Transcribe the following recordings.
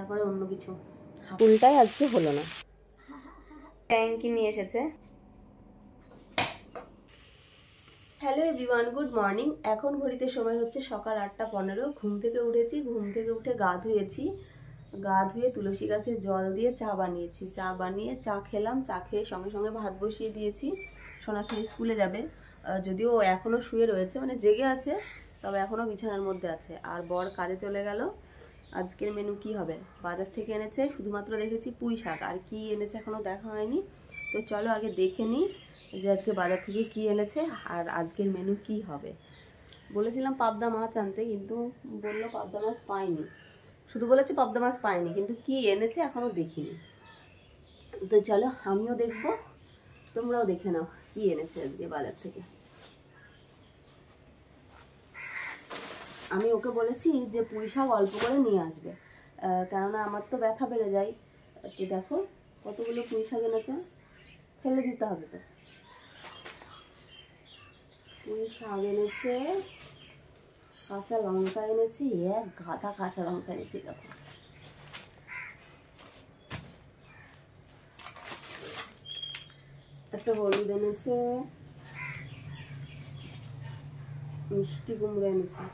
তারপরে অন্য কিছু। ফুলটাই আজকে হলো না। ট্যাঙ্কি নিয়ে এসেছে। Hello everyone, good morning. এখন ঘড়িতে সময় হচ্ছে সকাল 8:15। ঘুম থেকে উঠেছি, ঘুম থেকে উঠে গা ধুয়েছি, গা ধুয়ে তুলসী গাছে জল দিয়ে চা বানিয়েছি, চা বানিয়ে চা খেলাম, চা খেয়ে সঙ্গে সঙ্গে ভাত বসিয়ে দিয়েছি। সোনাক্ষী স্কুলে যাবে, যদিও এখনও শুয়ে রয়েছে, মানে জেগে আছে, তবে এখনও বিছানার মধ্যে আছে। আর বর কাজে চলে গেল। আজকের মেনু কি হবে? বাজার থেকে এনেছে, শুধুমাত্র দেখেছি পুঁই শাক, আর কি এনেছে এখনও দেখা হয়নি। তো চলো আগে দেখে নিই যে আজকে বাজার থেকে কি এনেছে আর আজকের মেনু কি হবে। বলেছিলাম পাবদা মাছ আনতে, কিন্তু বললো পাবদা মাছ পাইনি, শুধু বলেছে পাবদা মাছ পাইনি, কিন্তু কি এনেছে এখনও দেখিনি। তো চলো আমিও দেখবো, তোমরাও দেখে নাও কি এনেছে আজকে বাজার থেকে। আমি ওকে বলেছি যে পুঁই শাক অল্প করে নিয়ে আসবে, কেননা আমার তো ব্যথা বেড়ে যায়। তো দেখো কতগুলো পুঁই শাক এনেছে, ফেলে দিতে হবে তো। পুঁই শাক এনেছে, কাঁচা লঙ্কা এনেছি, এক গাদা কাঁচা লঙ্কা এনেছি। দেখো একটা হলুদ এনেছে, মিষ্টি কুমড়ো এনেছে।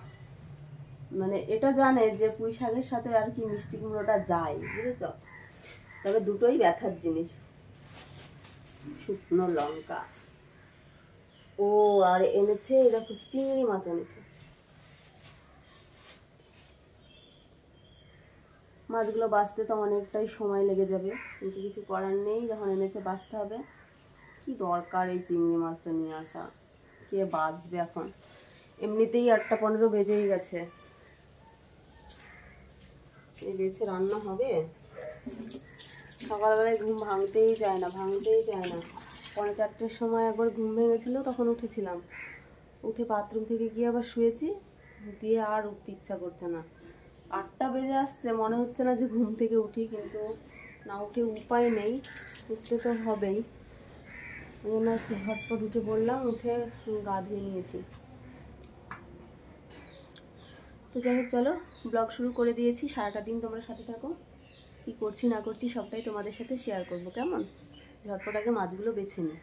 মানে এটা জানে যে পুঁই শাকের সাথে আর কি মিষ্টি কুমড়োটা যায়, বুঝেছ? তবে দুটোই ব্যথার জিনিস। শুকনো লঙ্কা। ও আর এনেছে এরকম চিংড়ি মাছ এনেছে। মাছগুলো বাছতে তো অনেকটাই সময় লেগে যাবে, কিন্তু কিছু করার নেই, যখন এনেছে বাছতে হবে। কি দরকার এই চিংড়ি মাছটা নিয়ে আসা, কে বাছবে এখন? এমনিতেই 8:15 বেজেই গেছে। এই বেছে রান্না হবে? সকালবেলায় ঘুম ভাঙতেই চায় না, ভাঙতেই চায় না। 4:45 সময় একবার ঘুম ভেঙেছিল, তখন উঠেছিলাম, উঠে বাথরুম থেকে গিয়ে আবার শুয়েছি, দিয়ে আর উঠতে ইচ্ছা করছে না। 8টা বেজে আসছে, মনে হচ্ছে না যে ঘুম থেকে উঠি, কিন্তু না উঠে উপায় নেই, উঠতে তো হবেই। ওই জন্য একটু ঝটপট উঠে পড়লাম, উঠে গা ধুয়ে নিয়েছি। তো যাই হোক চলো, ব্লগ শুরু করে দিয়েছি। সারাটা দিন তোমরা সাথে থাকো, কি করছি না করছি সবটাই তোমাদের সাথে শেয়ার করব, কেমন? ঝটপট আগে মাছগুলো বেছে নিই।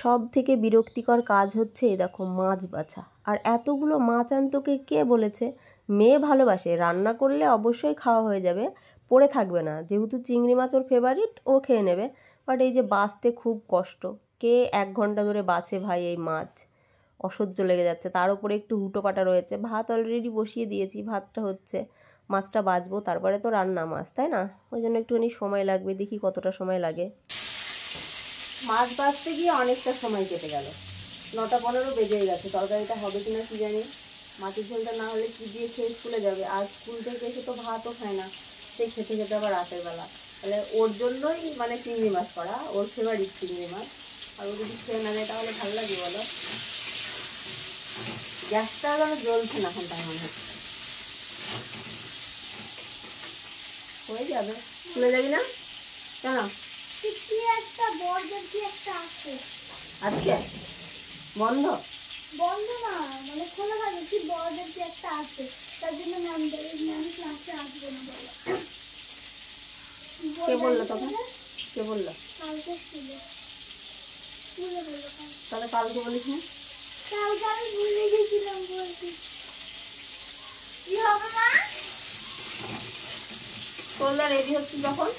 সব থেকে বিরক্তিকর কাজ হচ্ছে এই দেখো মাছ বাছা। আর এতগুলো মাছ আনতোকে কে বলেছে? মেয়ে ভালোবাসে, রান্না করলে অবশ্যই খাওয়া হয়ে যাবে, পড়ে থাকবে না, যেহেতু চিংড়ি মাছ ওর ফেভারিট, ও খেয়ে নেবে। বাট এই যে বাছতে খুব কষ্ট, কে 1 ঘন্টা ধরে বাছে ভাই এই মাছ, অসহ্য লেগে যাচ্ছে। তার উপরে একটু হুটো পাটা রয়েছে। ভাত অলরেডি বসিয়ে দিয়েছি, ভাতটা হচ্ছে, মাছটা বাছবো, তারপরে তো রান্না মাছ, তাই না? ওই জন্য একটুখানি সময় লাগবে, দেখি কতটা সময় লাগে। মাছ বাছতে গিয়ে অনেকটা সময় কেটে গেল, 9:15 বেজে গেছে। তরকারিটা হবে কিনা কি জানি, মাছের ঝোলটা না হলে কি দিয়ে খেয়ে স্কুলে যাবে। আর স্কুল থেকে এসে তো ভাতও খায় না, সেই খেতে খেতে আবার রাতের বেলা। তাহলে ওর জন্যই মানে চিংড়ি মাছ করা, ওর ফেভারিট চিংড়ি মাছ। আর ও যদি খেয়ে না যায় তাহলে ভালো লাগে বলো? গ্যাসটা যেন জ্বলছে না এখন, তাই মনে হচ্ছে। হয়ে যাবে, স্কুলে যাবি না কেন? আজকে বন্ধ? বন্ধ না, মানে খোলা থাকে, কি বড়দের কি একটা আছে, তার জন্য ম্যাম ক্লাসে আসবে না বলো। কে বললো তখন? কে বললো? কালকে ছিল, স্কুলে বললো। তাহলে কালকে বলিস না? কালকে আমি ভুলে গেছিলাম বলতে। কি হবে মা? তোলা রেডি হচ্ছে যখন,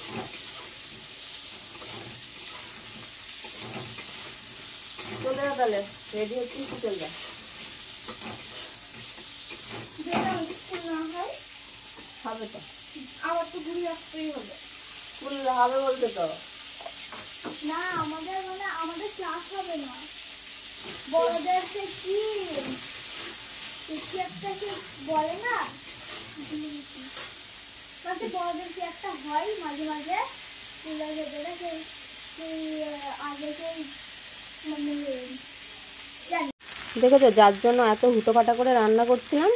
চলে যা, তাহলে রেডি হচ্ছিস তো চলে যা। হবে তো, আবার তো ঘুরে আসতেই হবে। স্কুল হবে বলতে তো না, আমাদের মানে আমাদের ক্লাস হবে না, বড়দের কি একটা বলে না, বড়দের কি একটা হয় মাঝে মাঝে স্কুলের ভেতরে, সেই আগে সেই মানে দেখেছো, যার জন্য এত হুটোপাটা করে রান্না করছিলাম,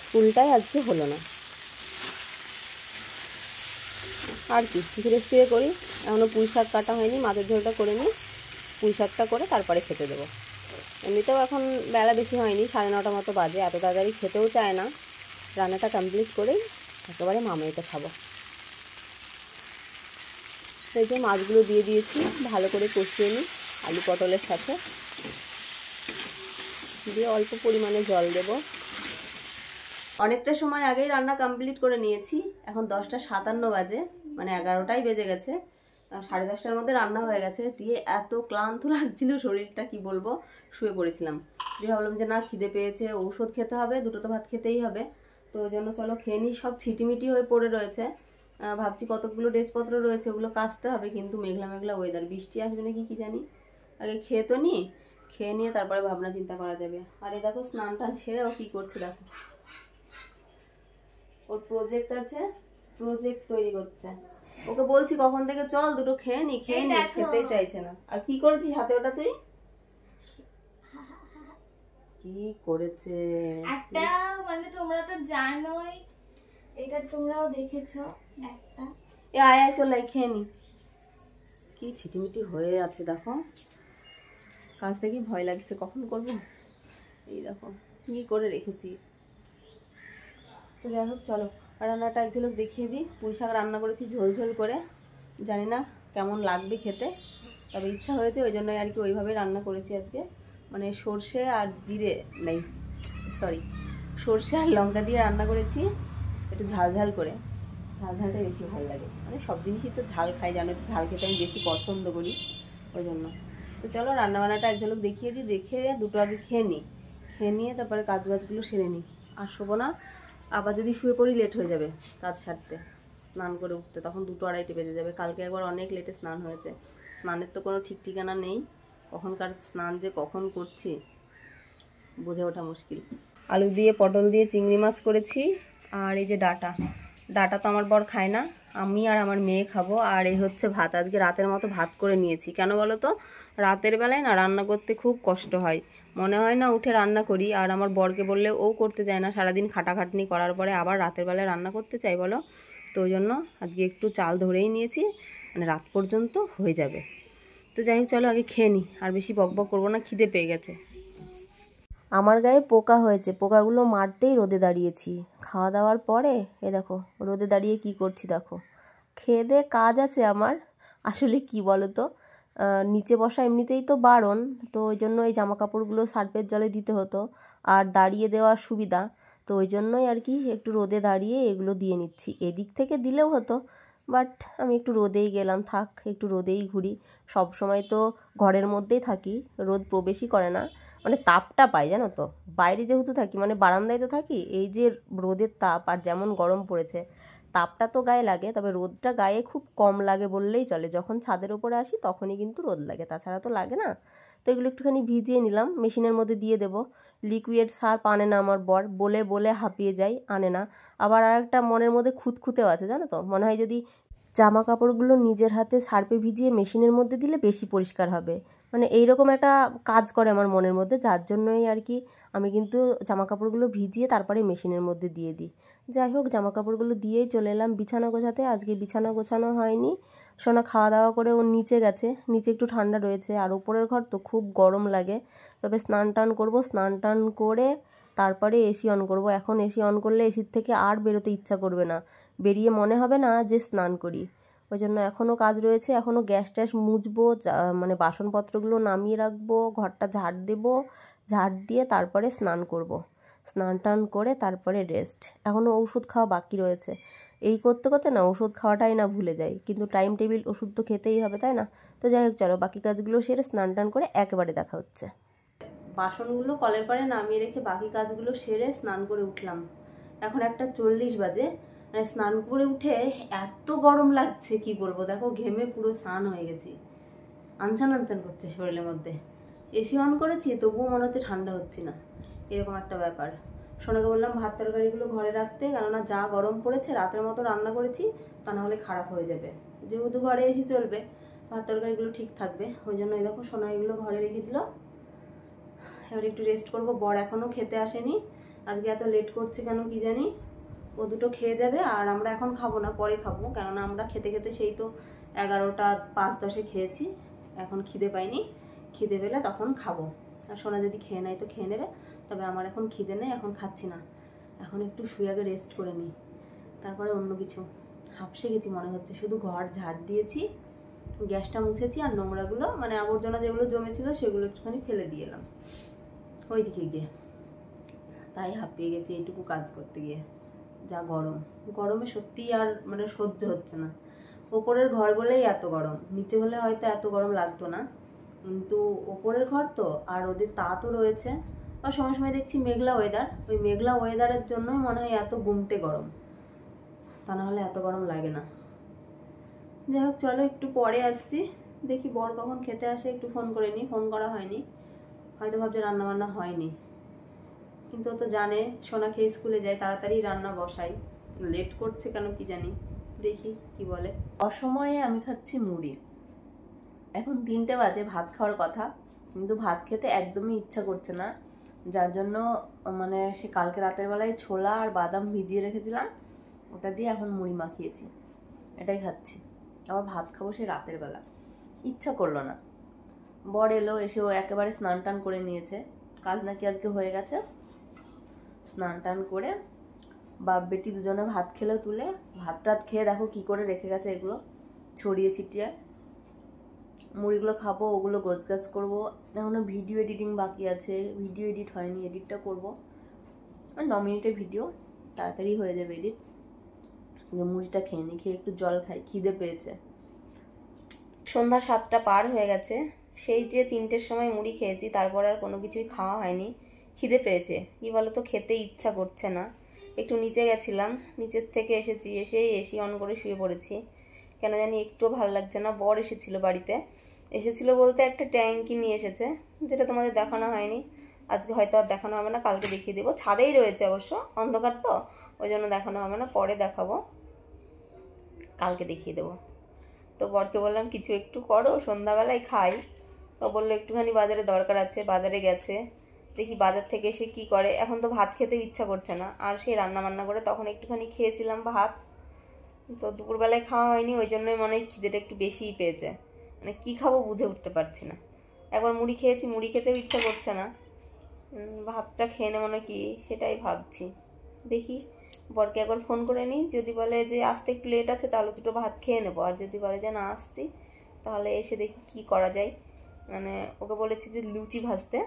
স্কুলটাই আজকে হলো না। আর কি ধীরে ধীরে করি, এখনও পুঁই শাক কাটা হয়নি, মাছের ঝোলটা করে নিই, পুঁই শাকটা করে তারপরে খেতে দেবো। এমনিতেও এখন বেলা বেশি হয়নি, 9:30 মতো বাজে, এত তাড়াতাড়ি খেতেও চায় না। রান্নাটা কমপ্লিট করেই একেবারে মামাইতে খাবো। এই যে মাছগুলো দিয়ে দিয়েছি, ভালো করে কষিয়ে নিই আলু পটলের সাথে, দিয়ে অল্প পরিমাণে জল দেব। অনেকটা সময় আগেই রান্না কমপ্লিট করে নিয়েছি, এখন 10:57 বাজে, মানে 11টাই বেজে গেছে। 10:30টার মধ্যে রান্না হয়ে গেছে। দিয়ে এত ক্লান্ত লাগছিল শরীরটা, কি বলবো, শুয়ে পড়েছিলাম। দিয়ে ভাবলাম যে না, খিদে পেয়েছে, ঔষধ খেতে হবে, দুটো তো ভাত খেতেই হবে, তো ওই জন্য চলো খেয়ে নিই। সব ছিটিমিটি হয়ে পড়ে রয়েছে, ভাবছি কতগুলো ড্রেসপত্র রয়েছে ওগুলো কাচতে হবে, কিন্তু মেঘলা মেঘলা ওয়েদার, বৃষ্টি আসবে নাকি কি জানি। আগে খেয়ে তো নিই, খেয়ে নিয়ে তারপরে ভাবনা চিন্তা করা যাবে। আর এই দেখো স্নান টান সেরে ও কি করছে দেখো, ওর প্রজেক্ট আছে, প্রজেক্ট তৈরি করছে। ওকে বলছি কখন থেকে চল দুটো খেয়ে নি, খেয়ে নি, খেতেই চাইছে না। আর কি করেছিস হাতে ওটা তুই? কি করেছে একটা, মানে তোমরা তো জানোই, এটা তোমরাও দেখেছো একটা। এ আয় আয় চল খেয়ে নি। কি ছিটিমিটি হয়ে আছে দেখো, কাজ থেকে ভয় লাগছে, কখন করব। এই দেখো কি করে রেখেছি। তো যাই হোক চলো রান্নাটা এক ঝলক দেখিয়ে দিই। পুঁই শাক রান্না করেছি ঝোল ঝোল করে, জানি না কেমন লাগবে খেতে, তবে ইচ্ছা হয়েছে ওই জন্যই আর কি ওইভাবেই রান্না করেছি আজকে। মানে সর্ষে আর জিরে নেই, সরি, সর্ষে আর লঙ্কা দিয়ে রান্না করেছি, একটু ঝাল ঝাল করে। ঝাল ঝালটাই বেশি ভালো লাগে, মানে সব জিনিসই তো ঝাল খাই, জানো তো ঝাল খেতে আমি বেশি পছন্দ করি, ওই জন্য। তো চলো রান্নাবান্নাটা এক ঝলক দেখিয়ে দিই, দেখে দুটো আগে খেয়ে নিই, খেয়ে নিয়ে তারপরে কাজ বাজগুলো সেরে নিই। আর শোবো না, আবার যদি শুয়ে পড়ি লেট হয়ে যাবে কাজ সারতে, স্নান করে উঠতে, তখন 2-2:30 বেজে যাবে। কালকে একবার অনেক লেটে স্নান হয়েছে, স্নানের তো কোনো ঠিক ঠিকানা নেই, কখনকার স্নান যে কখন করছি বুঝে ওঠা মুশকিল। আলু দিয়ে পটল দিয়ে চিংড়ি মাছ করেছি, আর এই যে ডাটা, ডাটা তো আমার বর খায় না, আমি আর আমার মেয়ে খাবো। আর এই হচ্ছে ভাত, আজকে রাতের মতো ভাত করে নিয়েছি। কেন বলো তো, রাতের বেলায় না রান্না করতে খুব কষ্ট হয়, মনে হয় না উঠে রান্না করি। আর আমার বরকে বললে ও করতে চায় না, সারাদিন খাটাখাটনি করার পরে আবার রাতের বেলায় রান্না করতে চাই বলো। তো ওই জন্য আজকে একটু চাল ধরেই নিয়েছি, মানে রাত পর্যন্ত হয়ে যাবে। তো যাই হোক চলো আগে খেয়ে নিই, আর বেশি বকবক করবো না, খিদে পেয়ে গেছে। আমার গায়ে পোকা হয়েছে, পোকাগুলো মারতেই রোদে দাঁড়িয়েছি। খাওয়া দাওয়ার পরে এ দেখো রোদে দাঁড়িয়ে কি করছি দেখো। খেয়ে দিয়ে কাজ আছে আমার, আসলে কি বলো তো, নিচে বসা এমনিতেই তো বারণ, তো ওই জন্য এই জামা কাপড়গুলো সার্ফের জলে দিতে হতো, আর দাঁড়িয়ে দেওয়ার সুবিধা, তো ওই জন্যই আর কি একটু রোদে দাঁড়িয়ে এগুলো দিয়ে নিচ্ছি। এদিক থেকে দিলেও হতো, বাট আমি একটু রোদেই গেলাম, থাক একটু রোদেই ঘুরি। সব সময় তো ঘরের মধ্যেই থাকি, রোদ প্রবেশই করে না, মানে তাপটা পাই জানো তো। বাইরে যেহেতু থাকি, মানে বারান্দায় তো থাকি, এই যে রোদের তাপ, আর যেমন গরম পড়েছে, তাপটা তো গায়ে লাগে, তবে রোদটা গায়ে খুব কম লাগে বললেই চলে। যখন ছাদের ওপরে আসি তখনই কিন্তু রোদ লাগে, তাছাড়া তো লাগে না। তো এগুলো একটুখানি ভিজিয়ে নিলাম, মেশিনের মধ্যে দিয়ে দেবো। লিকুইড সার্ফ আনে না আমার বর, বলে বলে হাঁপিয়ে যাই, আনে না। আবার আর একটা মনের মধ্যে খুঁতখুঁতেও আছে জানো তো, মনে হয় যদি জামা কাপড়গুলো নিজের হাতে সার্ফে ভিজিয়ে মেশিনের মধ্যে দিলে বেশি পরিষ্কার হবে, মানে এইরকম একটা কাজ করে আমার মনের মধ্যে, যার জন্যই আর কি আমি কিন্তু জামা কাপড়গুলো ভিজিয়ে তারপরে মেশিনের মধ্যে দিয়ে দিই। যাই হোক জামা কাপড়গুলো দিয়েই চলে এলাম বিছানা গোছাতে। আজকে বিছানা গোছানো হয়নি, সোনা খাওয়া দাওয়া করে ও নিচে গেছে, নিচে একটু ঠান্ডা রয়েছে, আর উপরের ঘর তো খুব গরম লাগে। তবে স্নান টান করবো, স্নান টান করে তারপরে এসি অন করব। এখন এসি অন করলে এসির থেকে আর বেরোতে ইচ্ছা করবে না, বেরিয়ে মনে হবে না যে স্নান করি। ওই জন্য এখনও কাজ রয়েছে, এখনও গ্যাস ট্যাস মুছবো, মানে বাসনপত্রগুলো নামিয়ে রাখবো, ঘরটা ঝাড় দেবো, ঝাড় দিয়ে তারপরে স্নান করব। স্নান টান করে তারপরে রেস্ট। এখনও ওষুধ খাওয়া বাকি রয়েছে, এই করতে করতে না ওষুধ খাওয়াটাই না ভুলে যাই, কিন্তু টাইম টেবিল ওষুধ তো খেতেই হবে তাই না। তো যাই হোক চলো বাকি কাজগুলো সেরে স্নান টান করে একেবারে দেখা হচ্ছে। বাসনগুলো কলের পাড়ে নামিয়ে রেখে বাকি কাজগুলো সেরে স্নান করে উঠলাম। এখন 1:40 বাজে, মানে স্নান করে উঠে এত গরম লাগছে কি বলবো, দেখো ঘেমে পুরো স্নান হয়ে গেছি, আনচান আনচান করছে শরীরের মধ্যে। এসি অন করেছি তবুও মনে হচ্ছে ঠান্ডা হচ্ছে না, এরকম একটা ব্যাপার। সোনাকে বললাম ভাত তরকারিগুলো ঘরে রাখতে, কেননা যা গরম পড়েছে রাতের মতো রান্না করেছি, তা না হলে খারাপ হয়ে যাবে। যেহেতু ঘরে এসি চলবে, ভাত তরকারিগুলো ঠিক থাকবে, ওই জন্য এই দেখো সোনা এগুলো ঘরে রেখে দিল। এবার একটু রেস্ট করব। বর এখনও খেতে আসেনি, আজকে এত লেট করছে কেন কি জানি। ও দুটো খেয়ে যাবে, আর আমরা এখন খাবো না, পরে খাবো, কেননা আমরা খেতে খেতে সেই তো 11টা 5-10 খেয়েছি, এখন খিদে পাইনি, খিদে পেলে তখন খাবো। আর সোনা যদি খেয়ে নেয় তো খেয়ে নেবে, তবে আমার এখন খিদে নেই, এখন খাচ্ছি না, এখন একটু শুয়ে আগে রেস্ট করে নিই, তারপরে অন্য কিছু হাঁপসে গেছি মনে হচ্ছে, শুধু ঘর ঝাড় দিয়েছি, গ্যাসটা মুছেছি, আর নোংরাগুলো মানে আবর্জনা যেগুলো জমেছিল সেগুলো একটুখানি ফেলে দিয়ে এলাম ওইদিকে গিয়ে। তাই হাঁপিয়ে গেছি এইটুকু কাজ করতে গিয়ে। যা গরম, গরমে সত্যি আর মানে সহ্য হচ্ছে না। ওপরের ঘর বলেই এত গরম, নিচে হলে হয়তো এত গরম লাগতো না, কিন্তু ওপরের ঘর তো, আর ওদের তাঁতও রয়েছে। আর সময় সময় দেখছি মেঘলা ওয়েদার, ওই মেঘলা ওয়েদারের জন্যই মনে হয় এত গুমটে গরম, তা না হলে এত গরম লাগে না। যাই হোক চলো, একটু পরে আসছি, দেখি বর কখন খেতে আসে, একটু ফোন করে নিই। ফোন করা হয়নি, হয়তো ভাবছে রান্নাবান্না হয়নি, কিন্তু ও তো জানে সোনা খেয়ে স্কুলে যায়, তাড়াতাড়ি রান্না বসাই, লেট করছে কেন কি জানি, দেখি কি বলে। অসময়ে আমি খাচ্ছি মুড়ি। এখন 3টে বাজে, ভাত খাওয়ার কথা, কিন্তু ভাত খেতে একদমই ইচ্ছা করছে না, যার জন্য মানে সে কালকে রাতের বেলায় ছোলা আর বাদাম ভিজিয়ে রেখেছিলাম, ওটা দিয়ে এখন মুড়ি মাখিয়েছি, এটাই খাচ্ছি। আবার ভাত খাবো সে রাতের বেলা, ইচ্ছা করলো না। বর এলো, এসে ও একেবারে স্নান টান করে নিয়েছে, কাজ নাকি আজকে হয়ে গেছে। স্নান টান করে বাপ বেটি দুজনে ভাত খেলেও তুলে, ভাত টাত খেয়ে দেখো কি করে রেখে গেছে এগুলো ছড়িয়ে ছিটিয়ে। মুড়িগুলো খাবো, ওগুলো গোছগাছ করবো। এখনো ভিডিও এডিটিং বাকি আছে, ভিডিও এডিট হয়নি, এডিটটা করবো। আর 9 মিনিটের ভিডিও, তাড়াতাড়ি হয়ে যাবে এডিট। মুড়িটা খেয়ে নি, খেয়ে একটু জল খাই, খিদে পেয়েছে। সন্ধ্যা 7টা পার হয়ে গেছে, সেই যে 3টের সময় মুড়ি খেয়েছি, তারপর আর কোনো কিছুই খাওয়া হয়নি। খিদে পেয়েছে, কি বলতো, খেতে ইচ্ছা করছে না। একটু নিচে গেছিলাম, নিচের থেকে এসেছি, এসেই এসি অন করে শুয়ে পড়েছি। কেন জানি একটুও ভালো লাগছে না। বর এসেছিল বাড়িতে, এসেছিল বলতে একটা ট্যাঙ্কি নিয়ে এসেছে, যেটা তোমাদের দেখানো হয়নি। আজকে হয়তো আর দেখানো হবে না, কালকে দেখিয়ে দেবো। ছাদেই রয়েছে অবশ্য, অন্ধকার তো ওই জন্য দেখানো হবে না, পরে দেখাবো, কালকে দেখিয়ে দেবো। তো বরকে বললাম কিছু একটু করো, সন্ধ্যাবেলায় খাই। তো বললো একটুখানি বাজারে দরকার আছে, বাজারে গেছে, দেখি বাজার থেকে এসে কি করে। এখন তো ভাত খেতে ইচ্ছা করছে না, আর সেই রান্না বান্না করে তখন একটুখানি খেয়েছিলাম ভাত, তো দুপুরবেলায় খাওয়া হয়নি, ওই জন্যই মনে হয় খিদেটা একটু বেশিই পেয়েছে। মানে কী খাবো বুঝে উঠতে পারছি না। একবার মুড়ি খেয়েছি, মুড়ি খেতেও ইচ্ছা করছে না, ভাতটা খেয়ে নেবো নাকি সেটাই ভাবছি। দেখি বরকে একবার ফোন করে নিই, যদি বলে যে আসতে একটু লেট আছে তাহলে দুটো ভাত খেয়ে নেবো, আর যদি বলে যে না আসছি তাহলে এসে দেখি কি করা যায়। মানে ওকে বলেছি যে লুচি ভাজতে,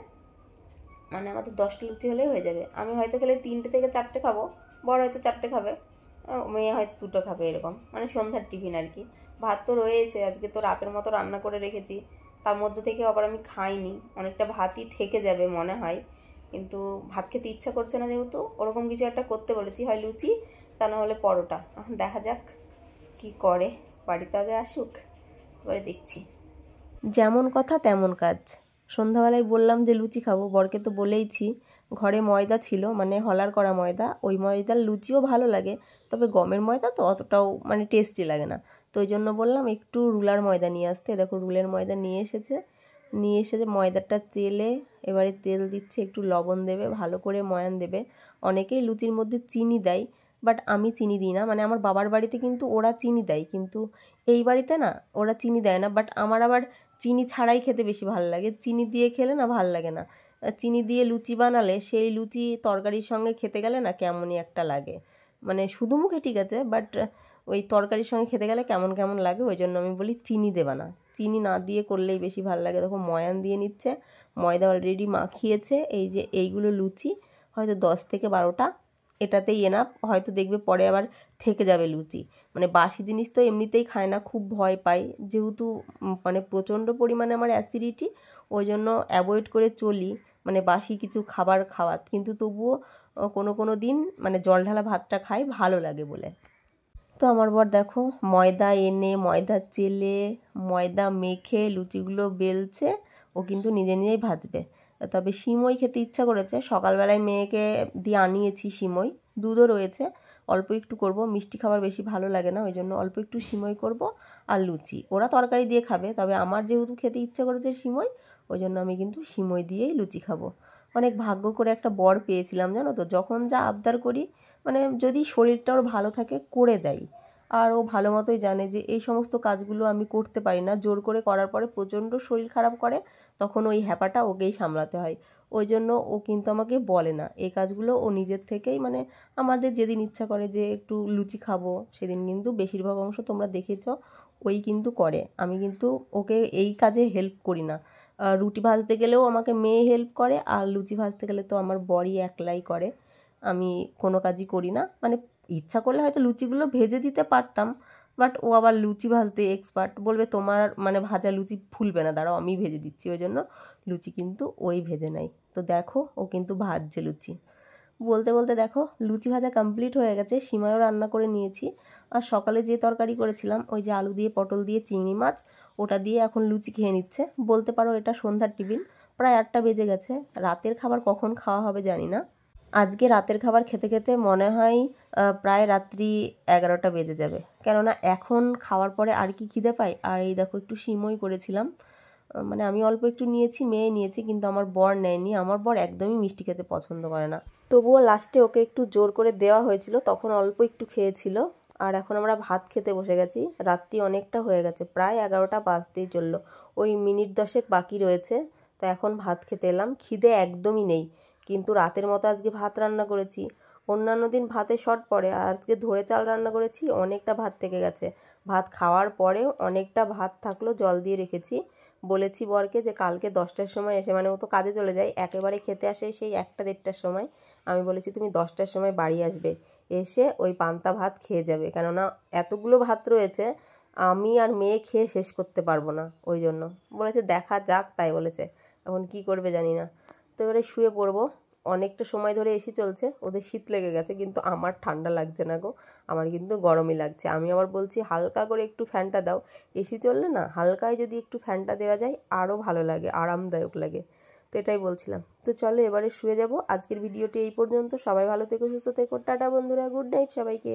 মানে আমাদের 10টা লুচি হলেই হয়ে যাবে। আমি হয়তো খেলে 3টে থেকে 4টে খাবো, বড় হয়তো 4টে খাবে, মেয়ে হয়তো 2টো খাবে, এরকম মানে সন্ধ্যার টিফিন আর কি। ভাত তো রয়েছে, আজকে তো রাতের মতো রান্না করে রেখেছি, তার মধ্যে থেকে আবার আমি খাইনি, অনেকটা ভাতই থেকে যাবে মনে হয়। কিন্তু ভাত খেতে ইচ্ছা করছে না যেহেতু, ওরকম কিছু একটা করতে বলেছি, হয় লুচি তা না হলে পরোটা। এখন দেখা যাক কি করে, বাড়িতে আগে আসুক, এবারে দেখছি। যেমন কথা তেমন কাজ। সন্ধ্যাবেলায় বললাম যে লুচি খাবো, বরকে তো বলেইছি। ঘরে ময়দা ছিল, মানে হলার করা ময়দা, ওই ময়দার লুচিও ভালো লাগে, তবে গমের ময়দা তো অতটাও মানে টেস্টি লাগে না। তো ওই জন্য বললাম একটু রুলার ময়দা নিয়ে আসতে। দেখো রুলের ময়দা নিয়ে এসেছে, ময়দাটা চেলে এবারে তেল দিচ্ছে, একটু লবণ দেবে, ভালো করে ময়ান দেবে। অনেকেই লুচির মধ্যে চিনি দেয়, বাট আমি চিনি দিই না। মানে আমার বাবার বাড়িতে কিন্তু ওরা চিনি দেয়, কিন্তু এই বাড়িতে না ওরা চিনি দেয় না। বাট আমার আবার চিনি ছাড়াই খেতে বেশি ভালো লাগে, চিনি দিয়ে খেলে না ভাল লাগে না। চিনি দিয়ে লুচি বানালে সেই লুচি তরকারির সঙ্গে খেতে গেলে না কেমনই একটা লাগে, মানে শুধু মুখে ঠিক আছে, বাট ওই তরকারির সঙ্গে খেতে গেলে কেমন কেমন লাগে, ওই জন্য আমি বলি চিনি দেবা না, চিনি না দিয়ে করলেই বেশি ভালো লাগে। দেখো ময়ান দিয়ে নিচ্ছে, ময়দা অলরেডি মাখিয়েছে। এই যে এইগুলো লুচি, হয়তো 10 থেকে 12টা, এটাতেই এনাফ। হয়তো দেখবে পরে আবার থেকে যাবে লুচি। মানে বাসি জিনিস তো এমনিতেই খায় না, খুব ভয় পাই, যেহেতু মানে প্রচণ্ড পরিমাণে আমার অ্যাসিডিটি, ওই জন্য অ্যাভয়েড করে চলি মানে বাসি কিছু খাবার খাওয়া। কিন্তু তবুও কোনো কোনো দিন মানে জল ঢালা ভাতটা খাই, ভালো লাগে বলে। তো আমার বর দেখো ময়দা এনে, ময়দা চেলে, ময়দা মেখে লুচিগুলো বেলছে, ও কিন্তু নিজে নিজেই ভাজবে। তবে সিমই খেতে ইচ্ছা করেছে, সকালবেলায় মেয়েকে দিয়ে আনিয়েছি সিমই, দুধও রয়েছে, অল্প একটু করব, মিষ্টি খাবার বেশি ভালো লাগে না, ওই জন্য অল্প একটু সিমই করব আর লুচি। ওরা তরকারি দিয়ে খাবে, তবে আমার যেহেতু খেতে ইচ্ছা করেছে সিমই, ওই জন্য আমি কিন্তু সিমই দিয়েই লুচি খাবো। অনেক ভাগ্য করে একটা বর পেয়েছিলাম জানো তো, যখন যা আবদার করি মানে যদি শরীরটা ওর ভালো থাকে করে দেয়। আর ও ভালো মতোই জানে যে এই সমস্ত কাজগুলো আমি করতে পারি না, জোর করে করার পরে প্রচণ্ড শরীর খারাপ করে, তখন ওই হ্যাপাটা ওকেই সামলাতে হয়। ওই জন্য ও কিন্তু আমাকে বলে না এই কাজগুলো, ও নিজের থেকেই মানে আমাদের যেদিন ইচ্ছা করে যে একটু লুচি খাবো সেদিন কিন্তু বেশিরভাগ অংশ তোমরা দেখেছ ওই কিন্তু করে, আমি কিন্তু ওকে এই কাজে হেল্প করি না। রুটি ভাজতে গেলেও আমাকে মেয়ে হেল্প করে, আর লুচি ভাজতে গেলে তো আমার বরই একলাই করে, আমি কোনো কাজই করি না। মানে ইচ্ছা করলে হয়তো লুচিগুলো ভেজে দিতে পারতাম, বাট ও আবার লুচি ভাজতে এক্সপার্ট, বলবে তোমার মানে ভাজা লুচি ফুলবে না, দাঁড়াও আমি ভেজে দিচ্ছি, ওই জন্য লুচি কিন্তু ওই ভেজে নেয়। তো দেখো ও কিন্তু ভাজছে লুচি। বলতে বলতে দেখো লুচি ভাজা কমপ্লিট হয়ে গেছে, সিমাইও রান্না করে নিয়েছি। আর সকালে যে তরকারি করেছিলাম ওই যে আলু দিয়ে পটল দিয়ে চিংড়ি মাছ, ওটা দিয়ে এখন লুচি খেয়ে নিচ্ছে। বলতে পারো এটা সন্ধ্যার টিফিন। প্রায় 8টা বেজে গেছে, রাতের খাবার কখন খাওয়া হবে জানি না। আজকে রাতের খাবার খেতে খেতে মনে হয় প্রায় রাত্রি 11টা বেজে যাবে, কেননা এখন খাওয়ার পরে আর কি খিদে পাই। আর এই দেখো একটু সিমই করেছিলাম, মানে আমি অল্প একটু নিয়েছি, মেয়ে নিয়েছি, কিন্তু আমার বর নেয়নি। আমার বর একদমই মিষ্টি খেতে পছন্দ করে না, তবুও লাস্টে ওকে একটু জোর করে দেওয়া হয়েছিল, তখন অল্প একটু খেয়েছিল। আর এখন আমরা ভাত খেতে বসে গেছি, রাত্রি অনেকটা হয়ে গেছে, প্রায় 11টা বাজতেই চললো, ওই মিনিট 10 বাকি রয়েছে। তো এখন ভাত খেতে এলাম, খিদে একদমই নেই, কিন্তু রাতের মতো আজকে ভাত রান্না করেছি। অন্যান্য দিন ভাতে শর্ট পড়ে, আর আজকে ধরে চাল রান্না করেছি, অনেকটা ভাত থেকে গেছে। ভাত খাওয়ার পরেও অনেকটা ভাত থাকলো, জল দিয়ে রেখেছি। বলেছি বরকে যে কালকে 10টার সময় এসে, মানে ও তো কাজে চলে যায়, একেবারে খেতে আসে সেই 1টা-1.5টার সময়। আমি বলেছি তুমি 10টার সময় বাড়ি আসবে, এসে ওই পান্তা ভাত খেয়ে যাবে, কেননা এতগুলো ভাত রয়েছে আমি আর মেয়ে খেয়ে শেষ করতে পারবো না। ওই জন্য বলেছে দেখা যাক, তাই বলেছে, এখন কি করবে জানি না। তো এবারে শুয়ে পড়বো। অনেকটা সময় ধরে এসি চলছে, ওদের শীত লেগে গেছে, কিন্তু আমার ঠান্ডা লাগছে না গো, আমার কিন্তু গরমই লাগছে। আমি আবার বলছি হালকা করে একটু ফ্যানটা দাও, এসি চললে না হালকায় যদি একটু ফ্যানটা দেওয়া যায় আরও ভালো লাগে, আরামদায়ক লাগে। তো এটাই বলছিলাম। তো চলো এবারে শুয়ে যাব। আজকের ভিডিওটি এই পর্যন্ত। সবাই ভালো থেকো, সুস্থ থেকো, টাটা বন্ধুরা, গুড নাইট সবাইকে।